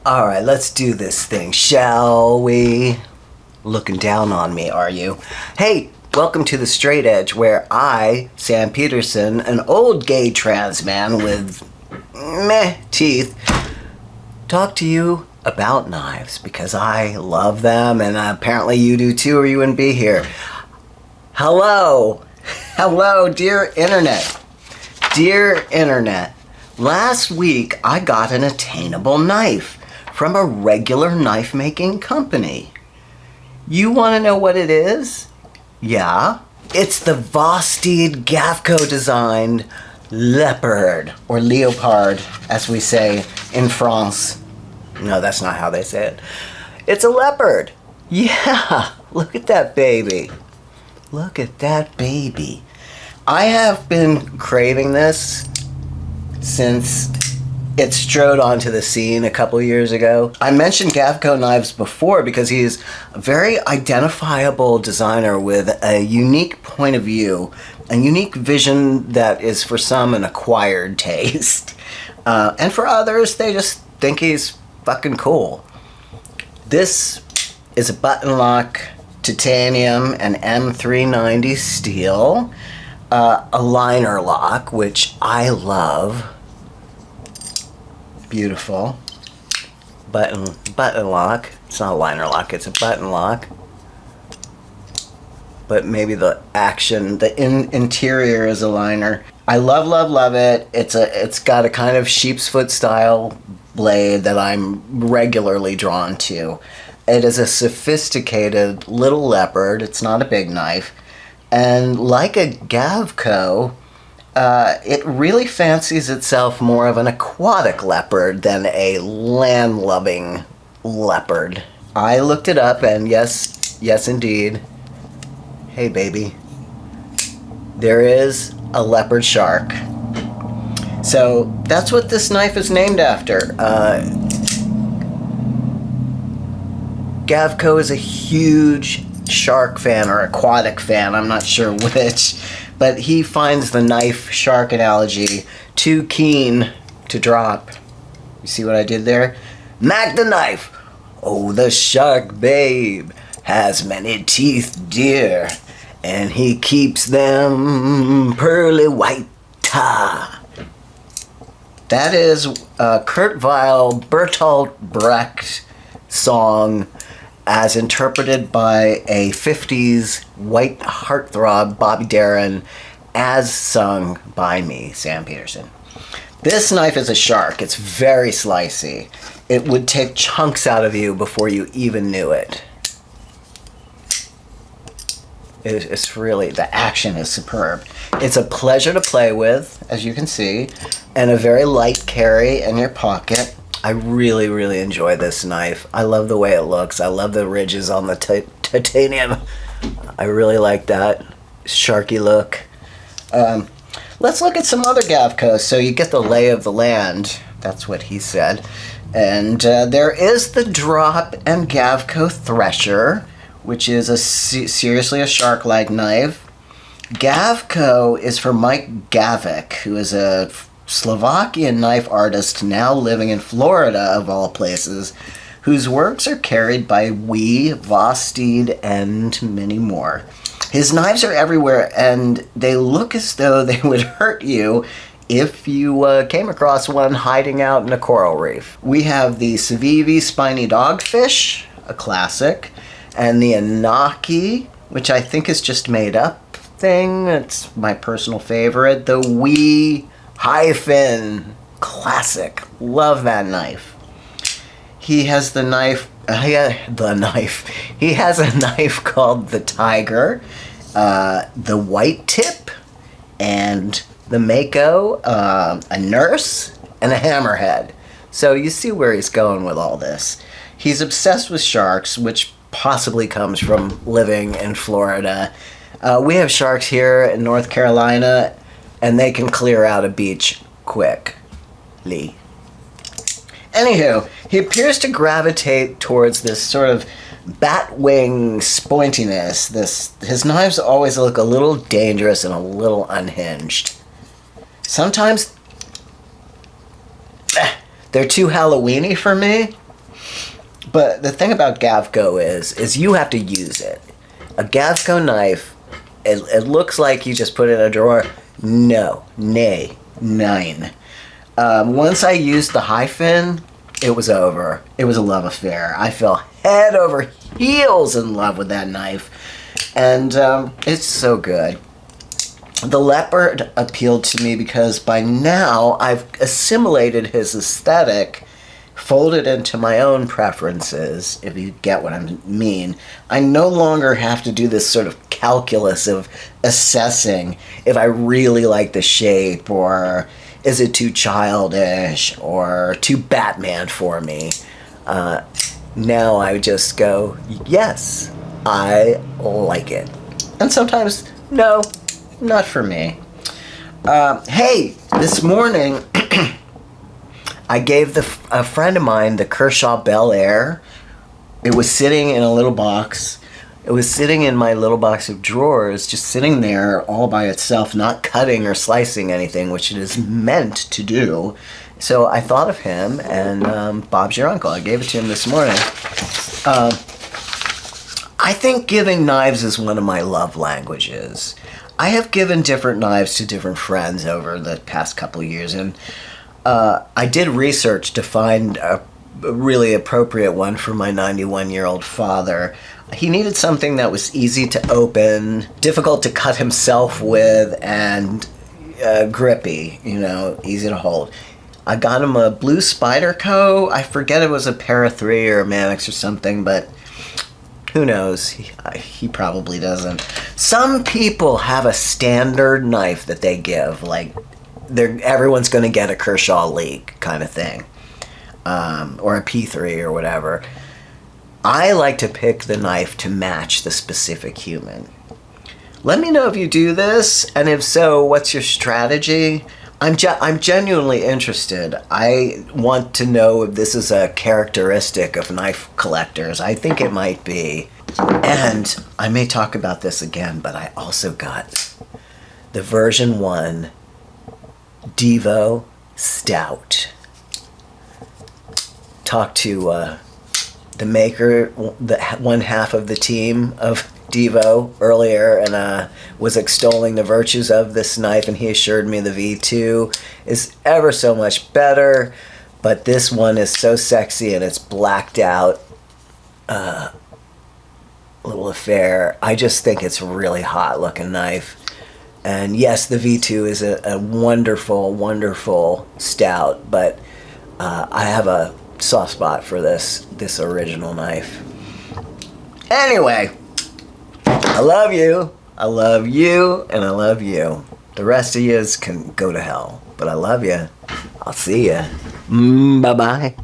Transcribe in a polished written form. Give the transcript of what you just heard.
All right, let's do this thing, shall we? Looking down on me, are you? Hey, welcome to the Straight Edge, where I, Sam Peterson, an old gay trans man with meh teeth, talk to you about knives because I love them, and apparently you do too, or you wouldn't be here. Hello, dear internet. Dear internet, last week I got an attainable knife from a regular knife making company. You want to know what it is? Yeah, it's the Vosteed Gavco designed Leopard, or Leopard as we say in France. No, that's not how they say it. It's a leopard. Yeah, look at that baby. Look at that baby. I have been craving this since it strode onto the scene a couple years ago. I mentioned Gavco knives before because he's a very identifiable designer with a unique point of view, a unique vision that is for some an acquired taste. And for others, they just think he's fucking cool. This is a button lock titanium and M390 steel, a liner lock, which I love. Beautiful. Button lock. It's not a liner lock, it's a button lock. But maybe the action, the interior is a liner. I love it. It's got a kind of sheep's foot style blade that I'm regularly drawn to. It is a sophisticated little leopard. It's not a big knife. And like a Gavco, it really fancies itself more of an aquatic leopard than a land-loving leopard. I looked it up, and yes indeed, hey baby, there is a leopard shark. So that's what this knife is named after. Gavco is a huge shark fan or aquatic fan, I'm not sure which, but he finds the knife shark analogy too keen to drop. You see what I did there? Mac the knife! Oh, the shark babe has many teeth, dear, and he keeps them pearly white. That is Kurt Weill Bertolt Brecht song as interpreted by a 50s white heartthrob Bobby Darin, as sung by me, Sam Peterson. This knife is a shark. It's very slicey. It would take chunks out of you before you even knew it. It's really, the action is superb. It's a pleasure to play with, as you can see, and a very light carry in your pocket. I really enjoy this knife. I love the way it looks. I love the ridges on the titanium. I really like that sharky look. Let's look at some other Gavcos so you get the lay of the land. That's what he said. And there is the Drop and Gavco Thresher, which is seriously a shark-like knife. Gavco is for Mike Gavik, who is a Slovakian knife artist now living in Florida, of all places, whose works are carried by Vosteed, and many more. His knives are everywhere, and they look as though they would hurt you if you came across one hiding out in a coral reef. We have the Civivi Spiny Dogfish, a classic, and the Anaki, which I think is just made up thing. It's my personal favorite. The Wee Hyphen, classic. Love that knife. He has the knife. He has a knife called the Tiger, the White Tip, and the Mako, a Nurse, and a Hammerhead. So you see where he's going with all this. He's obsessed with sharks, which possibly comes from living in Florida. We have sharks here in North Carolina, and they can clear out a beach quickly. Anywho, he appears to gravitate towards this sort of bat wing spointiness. His knives always look a little dangerous and a little unhinged. Sometimes they're too Halloween-y for me. But the thing about Gavco is you have to use it. A Gavco knife, it looks like you just put it in a drawer. No, nay, nine. Once I used the hyphen, it was over. It was a love affair. I fell head over heels in love with that knife. And it's so good. The Leopard appealed to me because by now I've assimilated his aesthetic, folded into my own preferences, if you get what I mean. I no longer have to do this sort of calculus of assessing if I really like the shape, or is it too childish or too Batman for me. Now I just go, yes, I like it. And sometimes, no, not for me. Hey, this morning I gave a friend of mine the Kershaw Bel Air. It was sitting in a little box. It was sitting in my little box of drawers, just sitting there all by itself, not cutting or slicing anything, which it is meant to do. So I thought of him, and Bob's your uncle. I gave it to him this morning. I think giving knives is one of my love languages. I have given different knives to different friends over the past couple of years, and I did research to find a really appropriate one for my 91-year-old father. He needed something that was easy to open, difficult to cut himself with, and grippy, easy to hold. I got him a blue Spyderco. I forget it was a Para 3 or a Mannix or something, but who knows? He probably doesn't. Some people have a standard knife that they give, like everyone's going to get a Kershaw League kind of thing, or a P3 or whatever. I like to pick the knife to match the specific human. Let me know if you do this, and if so, what's your strategy? I'm genuinely interested. I want to know if this is a characteristic of knife collectors. I think it might be. And I may talk about this again, but I also got the version 1 Divo Stout. Talked to the maker, the one half of the team of Divo earlier, and was extolling the virtues of this knife, and he assured me the V2 is ever so much better, but this one is so sexy and it's blacked out little affair. I just think it's a really hot looking knife. And yes, the V2 is a wonderful, wonderful stout, but I have a soft spot for this original knife. Anyway, I love you, and I love you. The rest of yous can go to hell, but I love you. I'll see ya. Bye-bye.